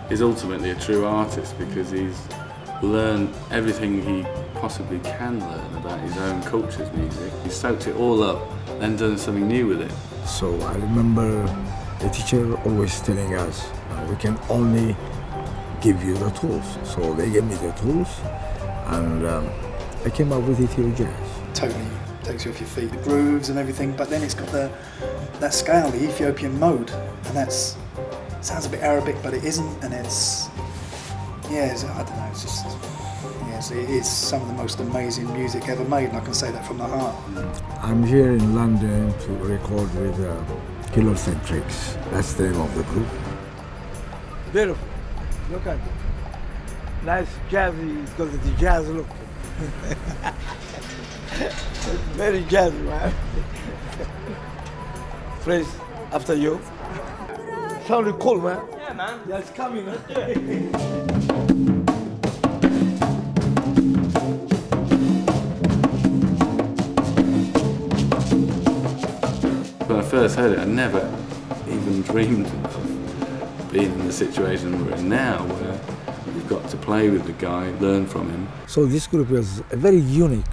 Is ultimately a true artist because he's learned everything he possibly can learn about his own culture's music. He's soaked it all up, then done something new with it. So I remember the teacher always telling us, we can only give you the tools. So they gave me the tools, and I came up with Ethio-jazz. Totally takes you off your feet, the grooves and everything, but then it's got that scale, the Ethiopian mode, and that's sounds a bit Arabic, but it isn't, and it's, yeah, I don't know, it's just, yes, it is some of the most amazing music ever made, and I can say that from the heart. I'm here in London to record with Heliocentrics. That's the name of the group. Beautiful. Look at it. Nice jazzy, it's got the jazz look. Very jazzy, man. Please, after you. Sounded cool, man. Yeah, man. Yeah, it's coming, man. When I first heard it, I never even dreamed of being in the situation we're in now, where we've got to play with the guy, learn from him. So this group is very unique.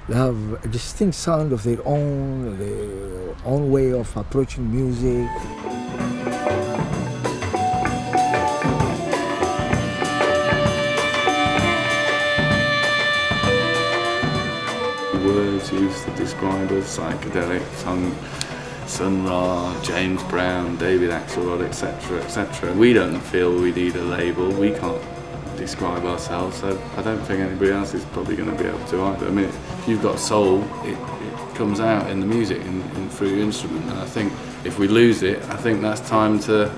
They have a distinct sound of their own way of approaching music. Words used to describe us, psychedelic, Sun Ra, James Brown, David Axelrod, etc., etc. We don't feel we need a label, we can't describe ourselves, so I don't think anybody else is probably going to be able to either. I mean, if you've got soul, it comes out in the music, through your instrument, and I think if we lose it, I think that's time to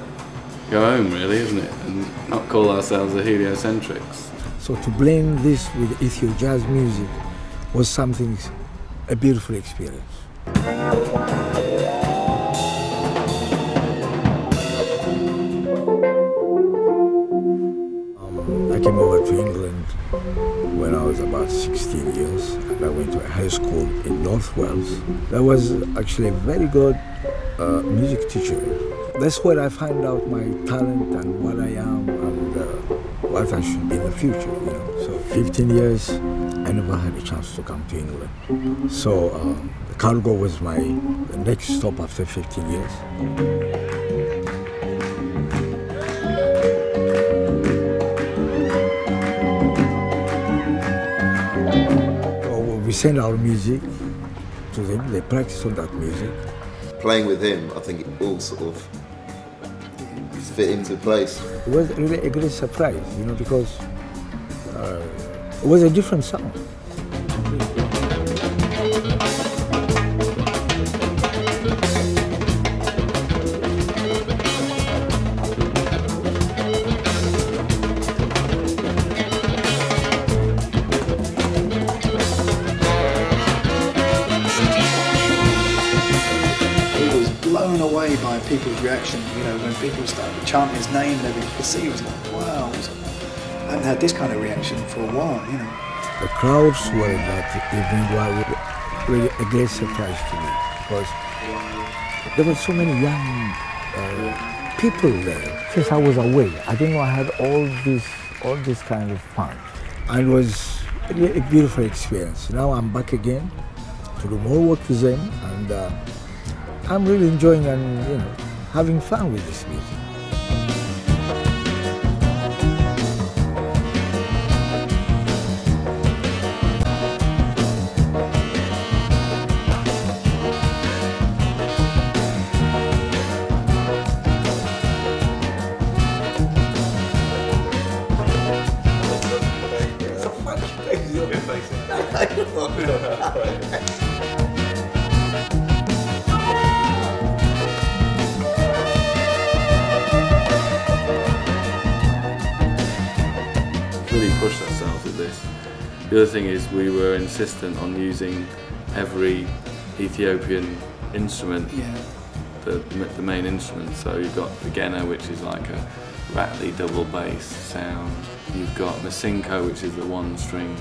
go home, really, isn't it? And not call ourselves the Heliocentrics. So to blend this with Ethio-jazz music was something, a beautiful experience. I came over to England when I was about 16 years, and I went to a high school in North Wales. There was actually a very good music teacher. That's where I find out my talent and what I am and what I should be in the future, you know. So 15 years, I never had a chance to come to England. So Cargo was my next stop after 15 years. We send our music to them, they practice on that music. Playing with him, I think it all sort of fit into place. It was really a great surprise, you know, because it was a different sound. Blown away by people's reaction, you know, when people started chanting his name and everything. You could see he was like, wow, I haven't had this kind of reaction for a while, you know. The crowds were that evening really a great surprise to me, because there were so many young people there. Since I was away, I didn't know I had all this kind of fun. And it was really a beautiful experience. Now I'm back again to do more work with them, and I'm really enjoying and, you know, having fun with this music. It's a funny place. The other thing is we were insistent on using every Ethiopian instrument, the main instrument. So you've got the gena, which is like a rattly double bass sound. You've got masinko, which is the one-stringed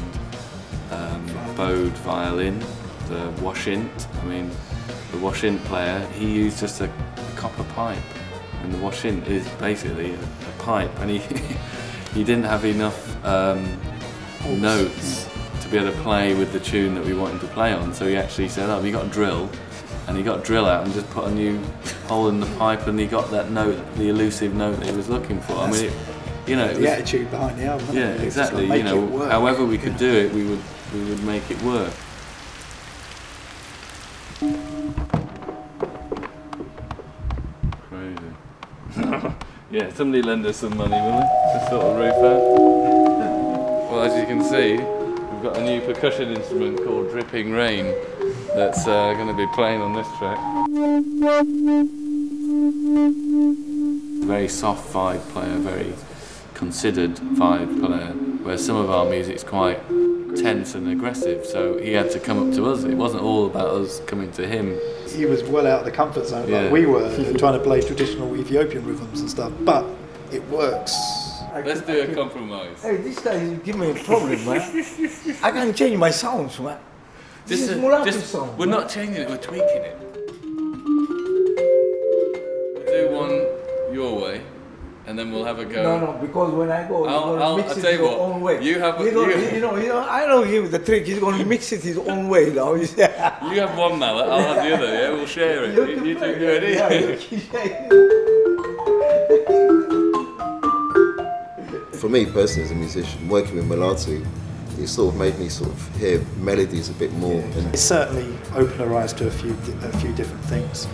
bowed violin. The washint, I mean, the washint player, he used just a copper pipe, and the washint is basically a pipe, and he didn't have enough notes to be able to play with the tune that we wanted to play on, so he actually said, oh, have you got a drill? And he got a drill out and just put a new hole in the pipe, and he got that note, the elusive note that he was looking for. I mean, you know, the attitude behind the album. Yeah, exactly. You know, however we could do it, we would make it work. Crazy. Yeah, somebody lend us some money, will they? To sort of roof out. Well, as you can see, we've got a new percussion instrument called Dripping Rain that's going to be playing on this track. Very soft vibe player, very considered vibe player, where some of our music's quite tense and aggressive, so he had to come up to us. It wasn't all about us coming to him. He was well out of the comfort zone, like we were, trying to play traditional Ethiopian rhythms and stuff, but it works. Let's do a compromise. Hey, this guy is giving me a problem, man. I can change my sounds, man. This is Mulatu song. We're not changing it, we're tweaking it. We'll do one your way, and then we'll have a go. No, because when I go, he's going to mix it his own way. You have, I know him the trick. He's going to mix it his own way now. You have one mallet, I'll have the other. Yeah, we'll share it. You two good. For me personally, as a musician, working with Mulatu, it sort of made me sort of hear melodies a bit more. And it certainly opened our eyes to a few different things.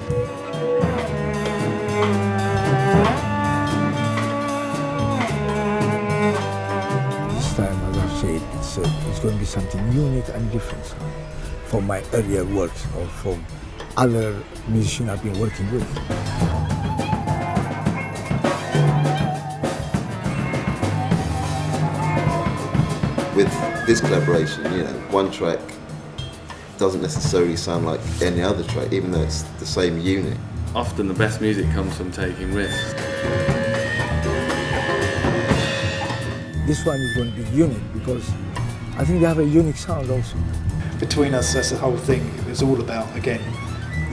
This time, as I've said, it's going to be something unique and different from my earlier works or from other musicians I've been working with. With this collaboration, you know, one track doesn't necessarily sound like any other track, even though it's the same unit. Often the best music comes from taking risks. This one is going to be unique because I think they have a unique sound also. Between us, that's the whole thing. It was all about, again,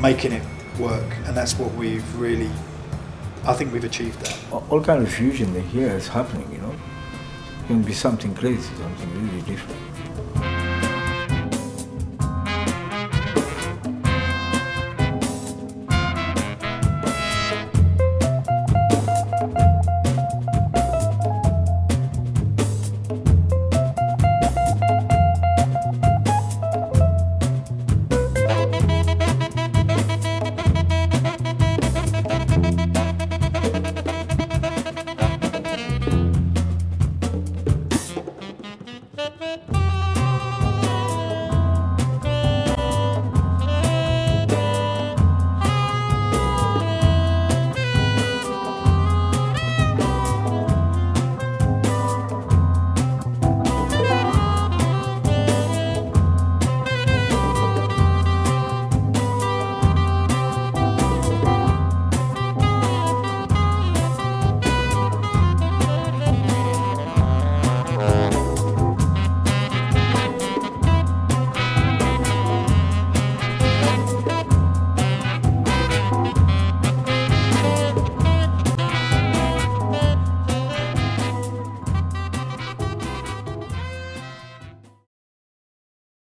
making it work, and that's what we've really, I think we've achieved that. All kind of fusion here is happening, you know. It can be something crazy, something really different.